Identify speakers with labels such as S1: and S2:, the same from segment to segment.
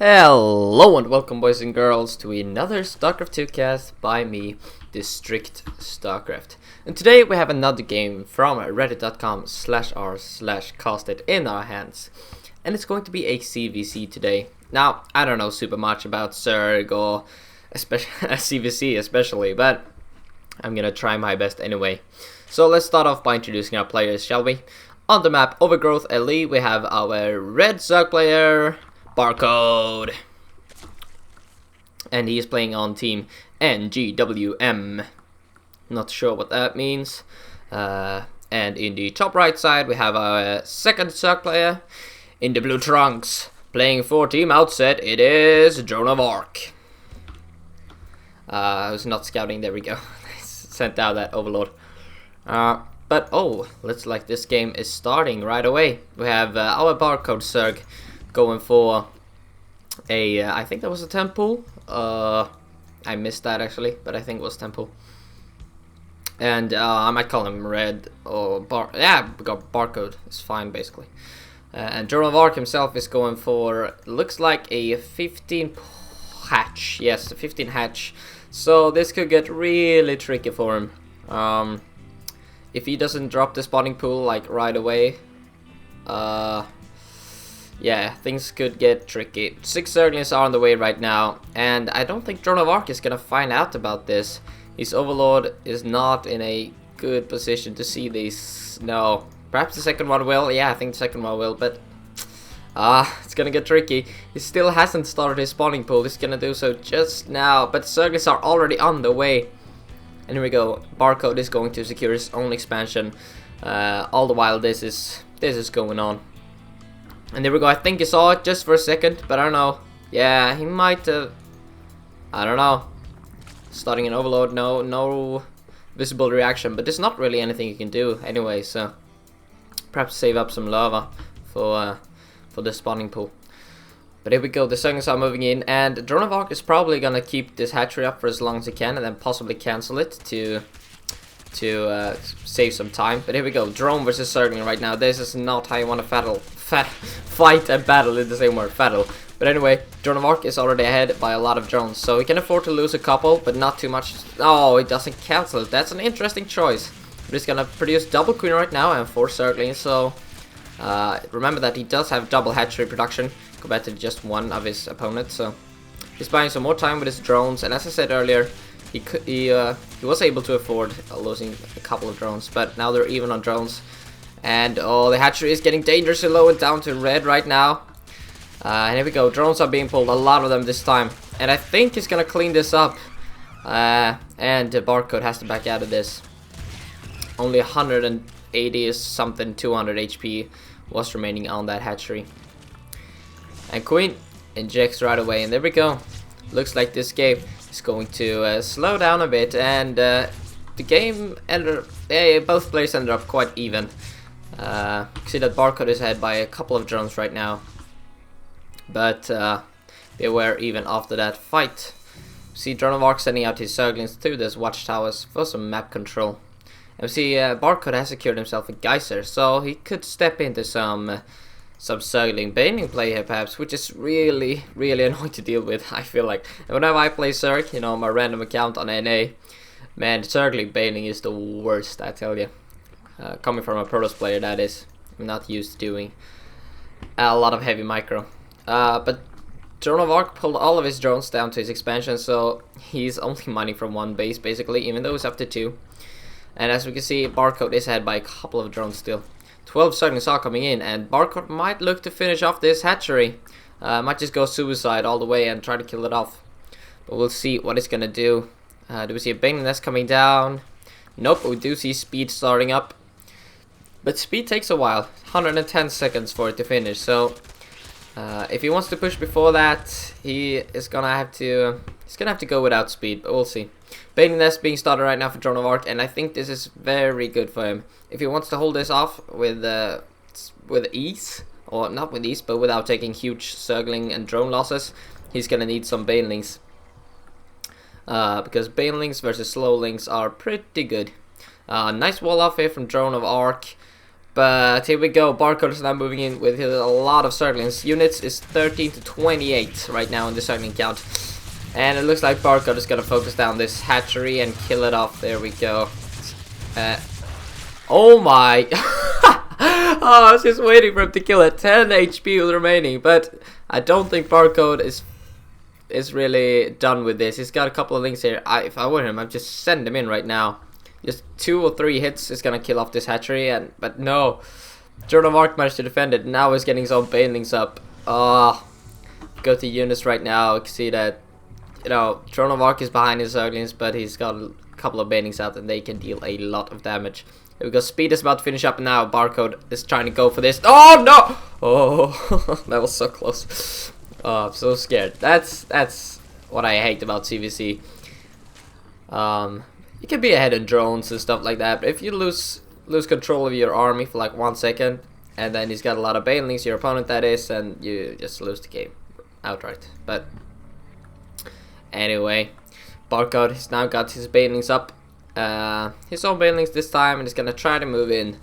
S1: Hello and welcome, boys and girls, to another StarCraft 2 cast by me, District StarCraft. And today we have another game from reddit.com/r/casted in our hands. And it's going to be a CVC today. Now, I don't know super much about Zerg or CVC especially, but I'm gonna try my best anyway. So let's start off by introducing our players, shall we? On the map Overgrowth LE, we have our red Zerg player, Barcode, and he is playing on team NGWM. Not sure what that means. And in the top right side we have our second Zerg player in the blue trunks, playing for team Outset. It is DroneOfArc. Who's not scouting? There we go. Sent out that overlord. But looks like this game is starting right away. We have our Barcode Zerg going for a, I think that was a temple. I missed that actually, but I think it was temple. And I might call him red or we got Barcode. It's fine basically. And DroneOfArc himself is going for, looks like a 15 hatch. Yes, a 15 hatch. So this could get really tricky for him. If he doesn't drop the spawning pool like right away, yeah, things could get tricky. 6 Zerglings are on the way right now, and I don't think DroneOfArc is gonna find out about this. His overlord is not in a good position to see these. No, perhaps the second one will. Yeah, I think the second one will, but it's gonna get tricky. He still hasn't started his spawning pool. He's gonna do so just now, but Zerglings are already on the way. And here we go. Barcode is going to secure his own expansion. All the while this is going on. And there we go. I think he saw it just for a second, but I don't know. Yeah, he might have. I don't know. Starting an overload, no visible reaction, but there's not really anything you can do anyway. So perhaps save up some lava for the spawning pool. But here we go. The Zerglings are moving in, and DroneOfArc is probably gonna keep this hatchery up for as long as he can, and then possibly cancel it to save some time. But here we go. Drone versus Zergling right now. This is not how you want to fight and battle in the same word, battle. But anyway, DroneOfArc is already ahead by a lot of drones, so he can afford to lose a couple, but not too much. Oh, he doesn't cancel it. That's an interesting choice. But he's gonna produce double queen right now and 4 Zerglings, so remember that he does have double hatchery production compared to just one of his opponents, so he's buying some more time with his drones. And as I said earlier, he was able to afford losing a couple of drones, but now they're even on drones. And the hatchery is getting dangerously low and down to red right now. And here we go. Drones are being pulled, a lot of them this time. And I think he's gonna clean this up. And Barcode has to back out of this. Only 180 is something, 200 HP was remaining on that hatchery. And Queen injects right away, and there we go. Looks like this game is going to slow down a bit, and the game both players ended up quite even. See that Barcode is ahead by a couple of drones right now, but they were even after that fight. See DroneOfArc sending out his Zerglings through those watchtowers for some map control. And we see Barcode has secured himself a geyser, so he could step into some Zergling baning play here perhaps, which is really annoying to deal with. I feel like whenever I play Zerg, you know, my random account on NA, man, Zergling baning is the worst, I tell you. Coming from a Protoss player, that is. I'm not used to doing a lot of heavy micro. But DroneOfArc pulled all of his drones down to his expansion, so he's only mining from one base basically, even though he's up to 2. And as we can see, Barcode is ahead by a couple of drones still. 12 Zerglings are coming in, and Barcode might look to finish off this hatchery. Might just go suicide all the way and try to kill it off. But we'll see what it's gonna do. Do we see a Baneling Nest coming down? Nope, but we do see speed starting up. But speed takes a while, 110 seconds for it to finish. So if he wants to push before that, he's gonna have to go without speed. But we'll see. Baneling Nest being started right now for DroneOfArc, and I think this is very good for him. If he wants to hold this off with ease, or not with ease, but without taking huge Zergling and drone losses, he's gonna need some Banelings. Because Banelings versus Slowlings are pretty good. Nice wall off here from DroneOfArc. But here we go. Barcode is now moving in with a lot of circlings. Units is 13 to 28 right now in the circling count. And it looks like Barcode is going to focus down this hatchery and kill it off. There we go. Oh my. Oh, I was just waiting for him to kill it. 10 HP remaining. But I don't think Barcode is really done with this. He's got a couple of things here. If I were him, I'd just send him in right now. Just 2 or 3 hits is gonna kill off this hatchery, but no, DroneOfArc managed to defend it. Now he's getting his own banelings up. Go to units right now. You can see that, you know, DroneOfArc is behind his Zerglings, but he's got a couple of banelings out, and they can deal a lot of damage. Here we go. Speed is about to finish up now. Barcode is trying to go for this. Oh no! Oh, that was so close. Oh, I'm so scared. That's what I hate about CVC. You can be ahead in drones and stuff like that, but if you lose control of your army for like 1 second, and then he's got a lot of banelings, your opponent that is, and you just lose the game outright. But anyway, Barcode has now got his banelings up, his own banelings this time, and he's gonna try to move in.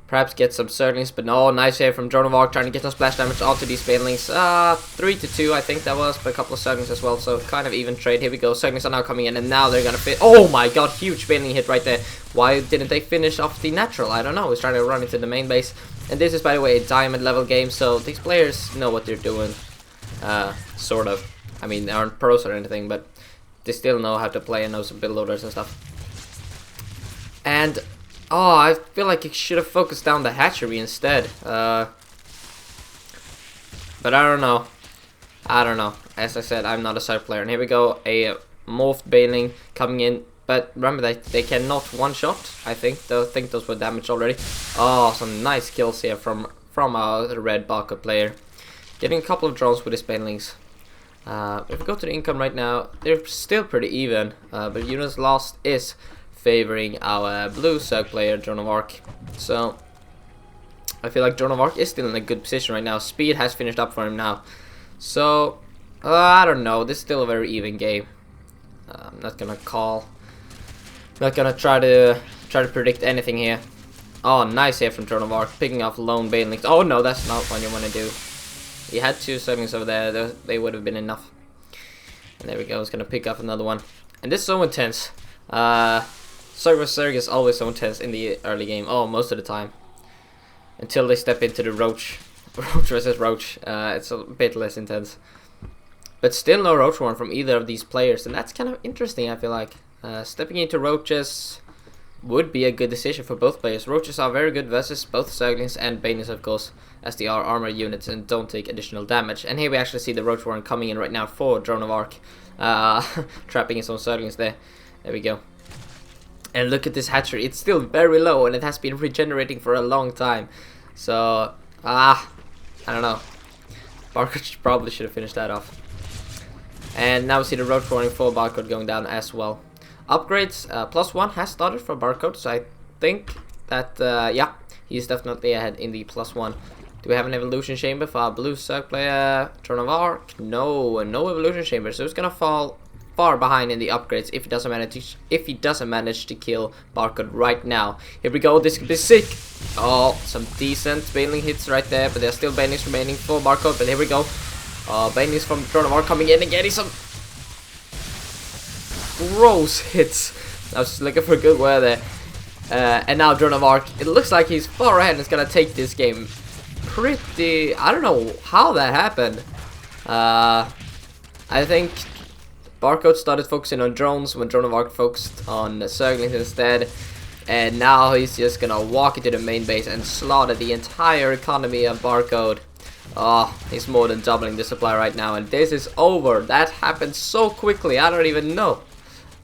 S1: Perhaps get some Zerglings, but no, nice save from DroneOfArc, trying to get some splash damage onto these banelings. 3 to 2, I think that was, but a couple of Zerglings as well, so kind of even trade. Here we go, Zerglings are now coming in, and now they're gonna fit. Oh my god, huge baneling hit right there. Why didn't they finish off the natural? I don't know. He's trying to run into the main base, and this is, by the way, a diamond level game, so these players know what they're doing, sort of. I mean, they aren't pros or anything, but they still know how to play and know some build loaders and stuff. And oh, I feel like he should have focused down the hatchery instead. But I don't know. As I said, I'm not a side player. And here we go, a morphed baneling coming in. But remember that they cannot one-shot. I think those were damaged already. Oh, some nice kills here from the red Barcode player. Getting a couple of drones with his banelings. If we go to the income right now, they're still pretty even. But units lost is favoring our blue Zerg player, DroneOfArc. So I feel like DroneOfArc is still in a good position right now. Speed has finished up for him now. So I don't know. This is still a very even game. I'm not gonna try to predict anything here. Oh, nice here from DroneOfArc, picking off lone banelings. Oh no, that's not what you want to do. He had 2 Zerglings over there. They would have been enough. And there we go. He's gonna pick up another one. And this is so intense. Zerg vs Zerg is always so intense in the early game. Oh, most of the time. Until they step into the Roach. Roach versus Roach. It's a bit less intense. But still no Roach Warren from either of these players. And that's kind of interesting, I feel like. Stepping into Roaches would be a good decision for both players. Roaches are very good versus both Zerglings and Banelings, of course, as they are armor units and don't take additional damage. And here we actually see the Roach Warren coming in right now for DroneOfArc. Trapping his own Zerglings there. There we go. And look at this hatchery, it's still very low and it has been regenerating for a long time. So, I don't know. Barcode probably should have finished that off. And now we see the Roach Warning for Barcode going down as well. Upgrades, +1 has started for Barcode, so I think that, yeah, he's definitely ahead in the +1. Do we have an evolution chamber for our blue Zerg player, DroneOfArc? No, no evolution chamber, so he's gonna fall far behind in the upgrades if he doesn't manage to kill Barcode right now. Here we go, this could be sick. Oh, some decent baneling hits right there, but there's still banelings remaining for Barcode. But here we go, banelings from DroneOfArc coming in and getting some gross hits. I was just looking for a good word there. And now DroneOfArc, it looks like he's far ahead and is gonna take this game pretty. I don't know how that happened. I think Barcode started focusing on drones when DroneOfArc focused on Zerglings instead, and now he's just gonna walk into the main base and slaughter the entire economy of Barcode. Oh, he's more than doubling the supply right now, and this is over. That happened so quickly. I don't even know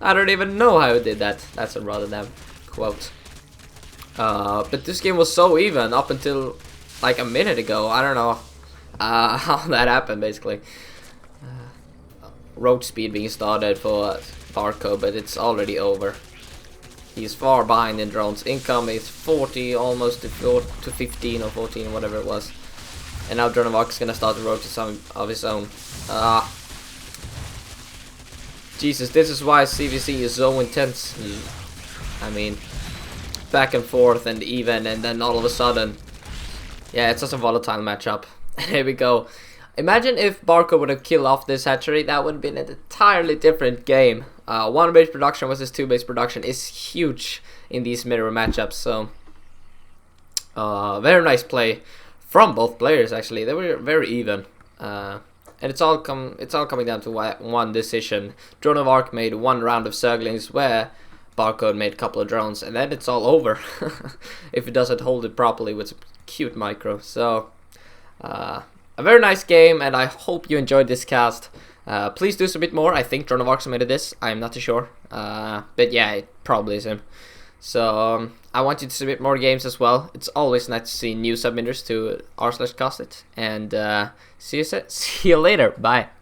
S1: how he did that. That's a rather damn quote. But this game was so even up until like a minute ago. I don't know how that happened, basically. Roach speed being started for Barcode, but it's already over. He's far behind in drones. Income is 40, almost to 15 or 14, whatever it was. And now DroneOfArc is gonna start the roach of his own. Jesus, this is why CVC is so intense. I mean, back and forth and even, and then all of a sudden, yeah, it's just a volatile matchup. Here we go. Imagine if Barcode would have killed off this hatchery. That would have been an entirely different game. 1 base production versus 2 base production is huge in these mirror matchups. So very nice play from both players. Actually, they were very even, and it's all coming down to one decision. DroneOfArc made 1 round of Zerglings where Barcode made a couple of drones, and then it's all over if it doesn't hold it properly with some cute micro. So a very nice game, and I hope you enjoyed this cast. Please do submit more. I think DroneOfArc submitted this. I'm not too sure, but yeah, it probably is him. So I want you to submit more games as well. It's always nice to see new submitters to r/castit, and see you later. Bye.